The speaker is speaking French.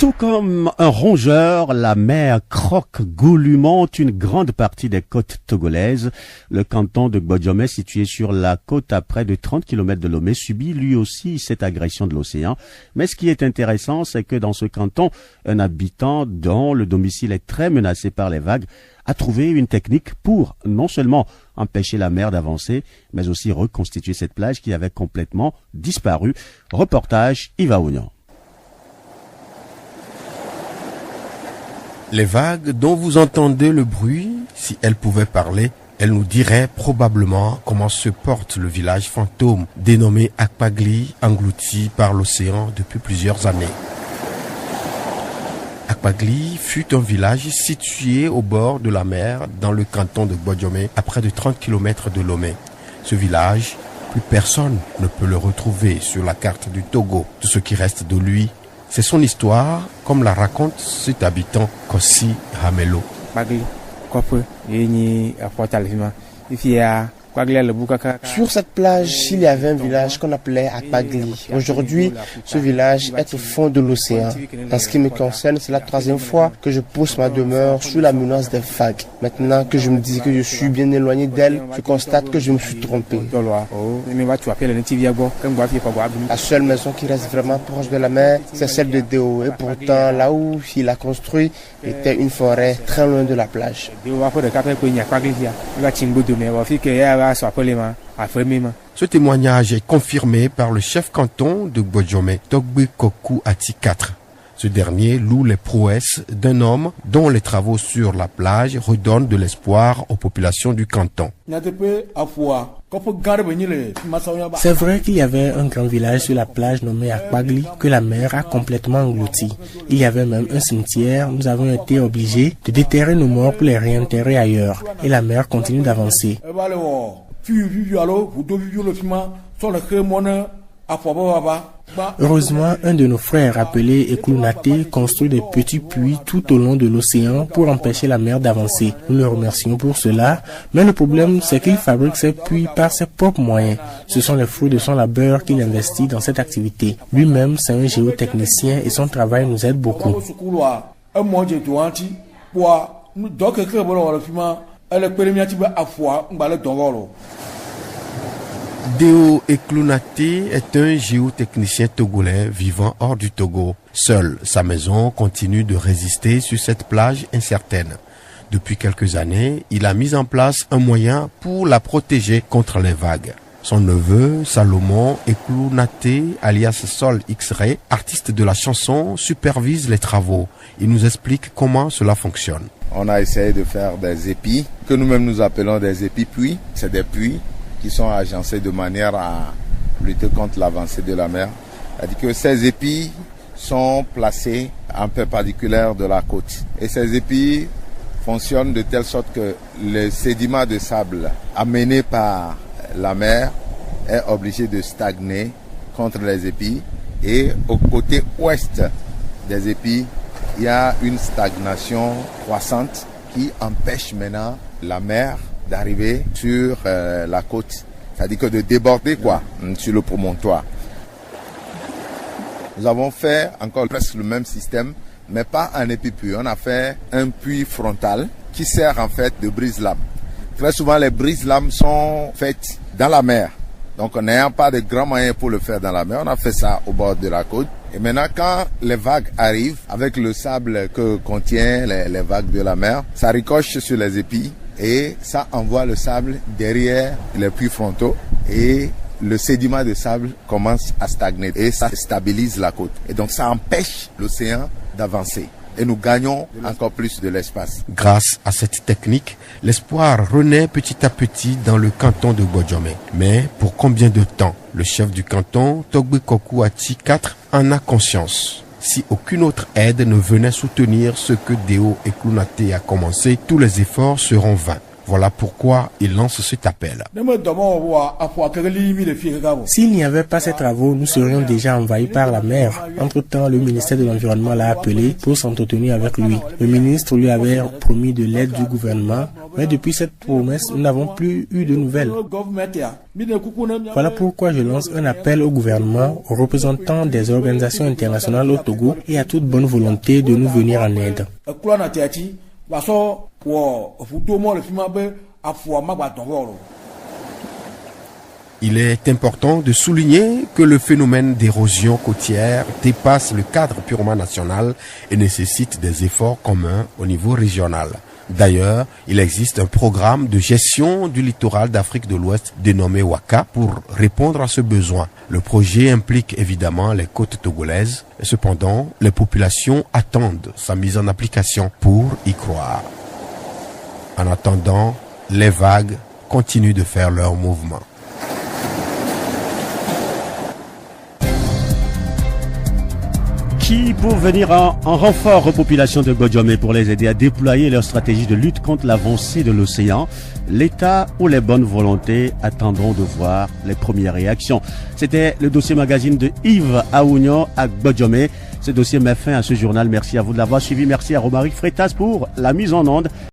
Tout comme un rongeur, la mer croque goulûment une grande partie des côtes togolaises. Le canton de Gbodjomé, situé sur la côte à près de 30 km de Lomé, subit lui aussi cette agression de l'océan. Mais ce qui est intéressant, c'est que dans ce canton, un habitant dont le domicile est très menacé par les vagues a trouvé une technique pour non seulement empêcher la mer d'avancer, mais aussi reconstituer cette plage qui avait complètement disparu. Reportage Yva Oignan. Les vagues dont vous entendez le bruit, si elles pouvaient parler, elles nous diraient probablement comment se porte le village fantôme dénommé Akpagli, englouti par l'océan depuis plusieurs années. Akpagli fut un village situé au bord de la mer dans le canton de Gbodjomé, à près de 30 km de Lomé. Ce village, plus personne ne peut le retrouver sur la carte du Togo. Tout ce qui reste de lui, c'est son histoire, comme la raconte cet habitant Kossi Hamelo. Sur cette plage, il y avait un village qu'on appelait Akpagli. Aujourd'hui, ce village est au fond de l'océan. En ce qui me concerne, c'est la troisième fois que je pousse ma demeure sous la menace des vagues. Maintenant que je me dis que je suis bien éloigné d'elle, je constate que je me suis trompé. La seule maison qui reste vraiment proche de la mer, c'est celle de Déo. Et pourtant, là où il a construit, était une forêt très loin de la plage. Ce témoignage est confirmé par le chef canton de Gbodjomé, Togbe Koku Ati 4. Ce dernier loue les prouesses d'un homme dont les travaux sur la plage redonnent de l'espoir aux populations du canton. C'est vrai qu'il y avait un grand village sur la plage nommé Akpagli que la mer a complètement englouti. Il y avait même un cimetière. Nous avons été obligés de déterrer nos morts pour les réenterrer ailleurs. Et la mer continue d'avancer. Heureusement, un de nos frères appelé Eklounaté construit des petits puits tout au long de l'océan pour empêcher la mer d'avancer. Nous le remercions pour cela, mais le problème c'est qu'il fabrique ses puits par ses propres moyens. Ce sont les fruits de son labeur qu'il investit dans cette activité. Lui-même, c'est un géotechnicien et son travail nous aide beaucoup. Déo Eklounaté est un géotechnicien togolais vivant hors du Togo. Seule sa maison continue de résister sur cette plage incertaine. Depuis quelques années, il a mis en place un moyen pour la protéger contre les vagues. Son neveu, Salomon Eklounaté, alias Sol X-Ray, artiste de la chanson, supervise les travaux. Il nous explique comment cela fonctionne. On a essayé de faire des épis, que nous-mêmes nous appelons des épis-puits. C'est des puits qui sont agencés de manière à lutter contre l'avancée de la mer. C'est-à-dire que ces épis sont placés en perpendiculaire de la côte. Et ces épis fonctionnent de telle sorte que le sédiment de sable amené par la mer est obligé de stagner contre les épis. Et au côté ouest des épis, il y a une stagnation croissante qui empêche maintenant la mer d'arriver sur la côte, c'est-à-dire que de déborder sur le promontoire. Nous avons fait encore presque le même système, mais pas un épi-puits. On a fait un puits frontal qui sert en fait de brise-lames. Très souvent, les brise-lames sont faites dans la mer. Donc, n'ayant pas de grands moyens pour le faire dans la mer, on a fait ça au bord de la côte. Et maintenant, quand les vagues arrivent, avec le sable que contient les vagues de la mer, ça ricoche sur les épis. Et ça envoie le sable derrière les puits frontaux et le sédiment de sable commence à stagner et ça stabilise la côte. Et donc ça empêche l'océan d'avancer et nous gagnons encore plus de l'espace. Grâce à cette technique, l'espoir renaît petit à petit dans le canton de Gbodjomé. Mais pour combien de temps? Le chef du canton, Togbe Koku Ati 4, en a conscience. Si aucune autre aide ne venait soutenir ce que Déo Eklounaté a commencé, tous les efforts seront vains. Voilà pourquoi il lance cet appel. S'il n'y avait pas ces travaux, nous serions déjà envahis par la mer. Entre-temps, le ministère de l'Environnement l'a appelé pour s'entretenir avec lui. Le ministre lui avait promis de l'aide du gouvernement, mais depuis cette promesse, nous n'avons plus eu de nouvelles. Voilà pourquoi je lance un appel au gouvernement, aux représentants des organisations internationales au Togo et à toute bonne volonté de nous venir en aide. Il est important de souligner que le phénomène d'érosion côtière dépasse le cadre purement national et nécessite des efforts communs au niveau régional. D'ailleurs, il existe un programme de gestion du littoral d'Afrique de l'Ouest dénommé WACA pour répondre à ce besoin. Le projet implique évidemment les côtes togolaises. Cependant, les populations attendent sa mise en application pour y croire. En attendant, les vagues continuent de faire leur mouvement. Qui pour venir en renfort aux populations de Gbodjomé pour les aider à déployer leur stratégie de lutte contre l'avancée de l'océan. L'État ou les bonnes volontés attendront de voir les premières réactions. C'était le dossier magazine de Yves Aounion à Gbodjomé. Ce dossier met fin à ce journal. Merci à vous de l'avoir suivi. Merci à Romaric Freitas pour la mise en onde.